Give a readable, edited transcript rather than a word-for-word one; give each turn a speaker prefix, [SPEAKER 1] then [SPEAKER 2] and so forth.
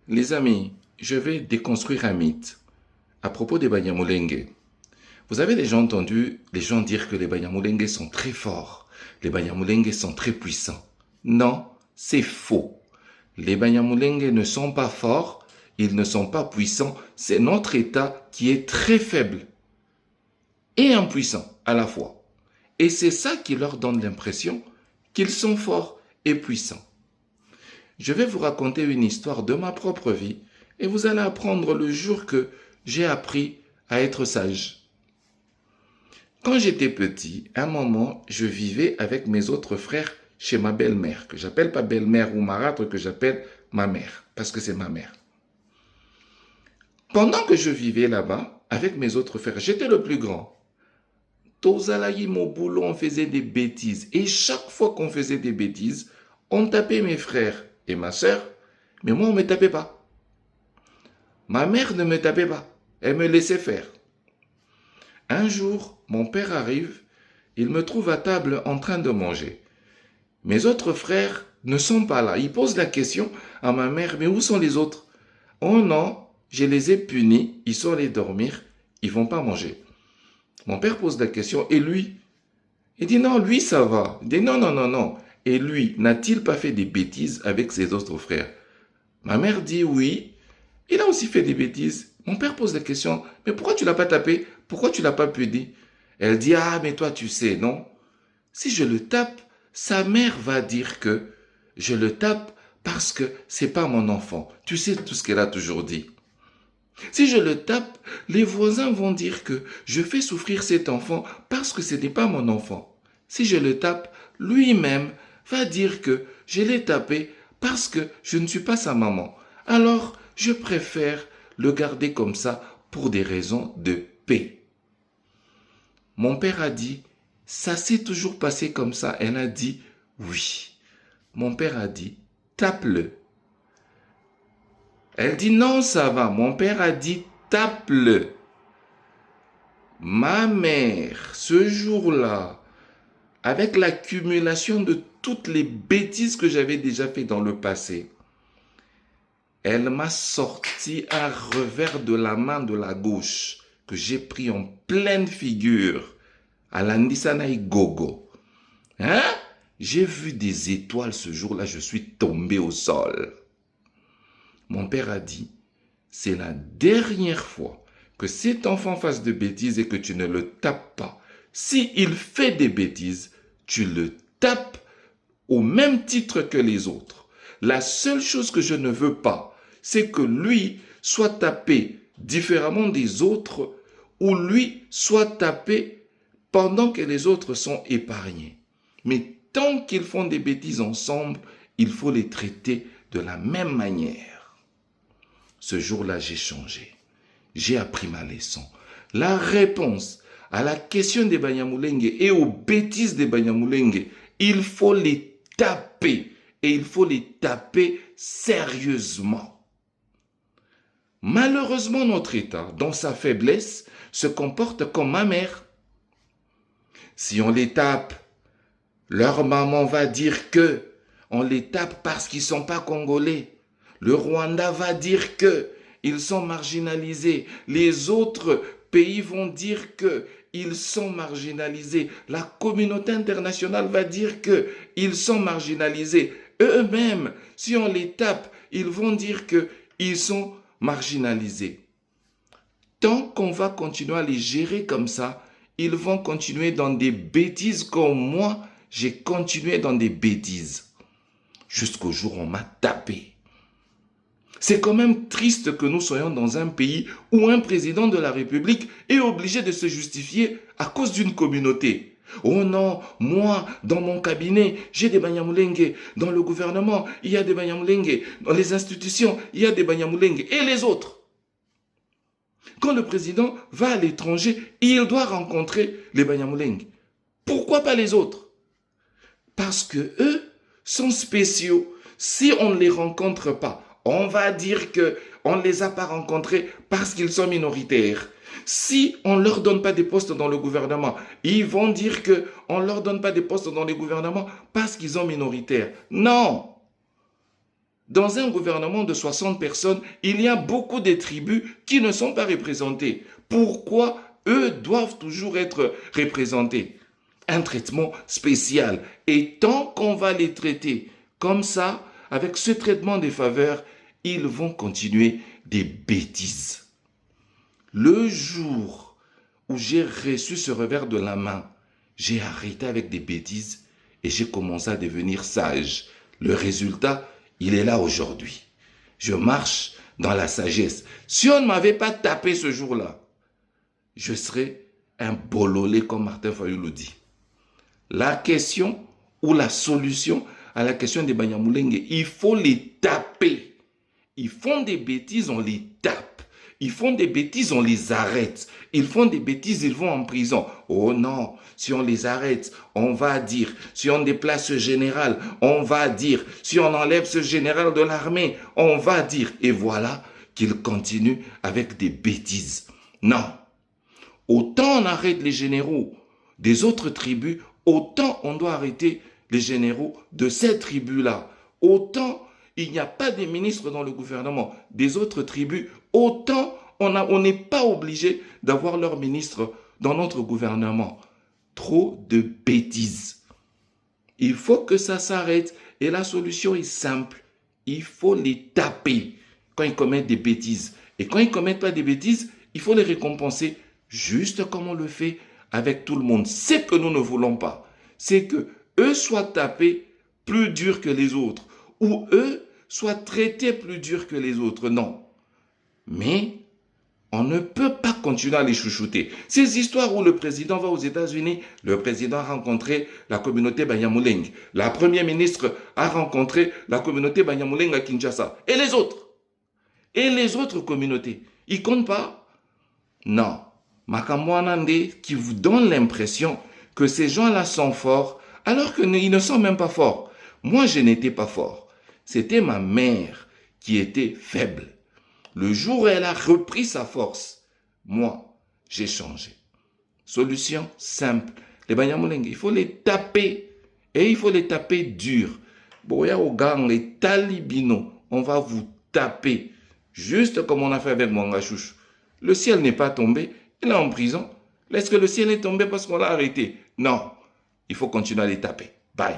[SPEAKER 1] Les amis, je vais déconstruire un mythe à propos des Banyamulenge. Vous avez déjà entendu les gens dire que les Banyamulenge sont très forts, les Banyamulenge sont très puissants. Non, c'est faux. Les Banyamulenge ne sont pas forts, ils ne sont pas puissants, c'est notre État qui est très faible et impuissant à la fois. Et c'est ça qui leur donne l'impression qu'ils sont forts et puissants. Je vais vous raconter une histoire de ma propre vie et vous allez apprendre le jour que j'ai appris à être sage. Quand j'étais petit, à un moment, je vivais avec mes autres frères chez ma belle-mère, que j'appelle pas belle-mère ou marâtre, que j'appelle ma mère, parce que c'est ma mère. Pendant que je vivais là-bas, avec mes autres frères, j'étais le plus grand. Tozalayi Mobulo, on faisait des bêtises. Et chaque fois qu'on faisait des bêtises, on tapait mes frères et ma sœur, mais moi, on ne me tapait pas. Ma mère ne me tapait pas. Elle me laissait faire. Un jour, mon père arrive, il me trouve à table en train de manger. Mes autres frères ne sont pas là. Il pose la question à ma mère, mais où sont les autres? Oh non, je les ai punis, ils sont allés dormir, ils vont pas manger. Mon père pose la question, et lui? Il dit non, lui ça va. Il dit non, non, non, non. Et lui, n'a-t-il pas fait des bêtises avec ses autres frères? Ma mère dit oui, il a aussi fait des bêtises. Mon père pose la question, mais pourquoi tu l'as pas tapé? Pourquoi tu l'as pas puni? Elle dit, ah, mais toi tu sais, non? Si je le tape, sa mère va dire que je le tape parce que c'est pas mon enfant. Tu sais tout ce qu'elle a toujours dit. Si je le tape, les voisins vont dire que je fais souffrir cet enfant parce que ce n'est pas mon enfant. Si je le tape, lui-même va dire que je l'ai tapé parce que je ne suis pas sa maman. Alors, je préfère le garder comme ça pour des raisons de paix. Mon père a dit, ça s'est toujours passé comme ça. Elle a dit, oui. Mon père a dit, tape-le. Elle dit, non, ça va. Mon père a dit, tape-le. Ma mère, ce jour-là, avec l'accumulation de toutes les bêtises que j'avais déjà fait dans le passé, elle m'a sorti un revers de la main de la gauche que j'ai pris en pleine figure à l'Andisanaï Gogo. Hein? J'ai vu des étoiles ce jour-là, je suis tombé au sol. Mon père a dit, c'est la dernière fois que cet enfant fasse de bêtises et que tu ne le tapes pas. S'il fait des bêtises, tu le tapes au même titre que les autres. La seule chose que je ne veux pas, c'est que lui soit tapé différemment des autres ou lui soit tapé pendant que les autres sont épargnés. Mais tant qu'ils font des bêtises ensemble, il faut les traiter de la même manière. Ce jour-là, j'ai changé. J'ai appris ma leçon. La réponse à la question des Banyamulenge et aux bêtises des Banyamulenge, il faut les taper. Et il faut les taper sérieusement. Malheureusement, notre État, dans sa faiblesse, se comporte comme ma mère. Si on les tape, leur maman va dire que on les tape parce qu'ils ne sont pas congolais. Le Rwanda va dire que ils sont marginalisés. Les autres pays vont dire que ils sont marginalisés. La communauté internationale va dire que ils sont marginalisés. Eux-mêmes, si on les tape, ils vont dire que ils sont marginalisés. Tant qu'on va continuer à les gérer comme ça, ils vont continuer dans des bêtises comme moi, j'ai continué dans des bêtises. Jusqu'au jour où on m'a tapé. C'est quand même triste que nous soyons dans un pays où un président de la République est obligé de se justifier à cause d'une communauté. Oh non, moi, dans mon cabinet, j'ai des Banyamulenge. Dans le gouvernement, il y a des Banyamulenge. Dans les institutions, il y a des Banyamulenge. Et les autres? Quand le président va à l'étranger, il doit rencontrer les Banyamulenge. Pourquoi pas les autres? Parce que eux sont spéciaux. Si on ne les rencontre pas, on va dire qu'on ne les a pas rencontrés parce qu'ils sont minoritaires. Si on ne leur donne pas des postes dans le gouvernement, ils vont dire qu'on ne leur donne pas des postes dans le gouvernement parce qu'ils sont minoritaires. Non! Dans un gouvernement de 60 personnes, il y a beaucoup de tribus qui ne sont pas représentées. Pourquoi eux doivent toujours être représentés? Un traitement spécial. Et tant qu'on va les traiter comme ça, avec ce traitement des faveurs, ils vont continuer des bêtises. Le jour où j'ai reçu ce revers de la main, j'ai arrêté avec des bêtises et j'ai commencé à devenir sage. Le résultat, il est là aujourd'hui. Je marche dans la sagesse. Si on ne m'avait pas tapé ce jour-là, je serais un bololé comme Martin Fayulu dit. La question ou la solution à la question des Banyamulenge, il faut les taper. Ils font des bêtises, on les tape. Ils font des bêtises, on les arrête. Ils font des bêtises, ils vont en prison. Oh non, si on les arrête, on va dire. Si on déplace ce général, on va dire. Si on enlève ce général de l'armée, on va dire. Et voilà qu'ils continuent avec des bêtises. Non. Autant on arrête les généraux des autres tribus, autant on doit arrêter les généraux de cette tribu-là. Autant il n'y a pas de ministres dans le gouvernement des autres tribus, autant on n'est pas obligé d'avoir leurs ministres dans notre gouvernement. Trop de bêtises. Il faut que ça s'arrête et la solution est simple. Il faut les taper quand ils commettent des bêtises. Et quand ils ne commettent pas des bêtises, il faut les récompenser juste comme on le fait avec tout le monde. C'est que nous ne voulons pas. C'est que eux soient tapés plus dur que les autres ou eux soient traités plus dur que les autres. Non. Mais on ne peut pas continuer à les chouchouter. Ces histoires où le président va aux États-Unis, le président a rencontré la communauté Banyamulenge, la première ministre a rencontré la communauté Banyamulenge à Kinshasa. Et les autres? Et les autres communautés? Ils ne comptent pas? Non. Makamwanande qui vous donne l'impression que ces gens-là sont forts alors qu'ils ne sont même pas forts. Moi, je n'étais pas fort. C'était ma mère qui était faible. Le jour où elle a repris sa force, moi, j'ai changé. Solution simple. Les Banyamulenge, il faut les taper. Et il faut les taper dur. Boya Ogang, les talibino, on va vous taper. Juste comme on a fait avec Mwangachouch. Le ciel n'est pas tombé. Il est en prison. Est-ce que le ciel est tombé parce qu'on l'a arrêté? Non. Il faut continuer à les taper. Bye.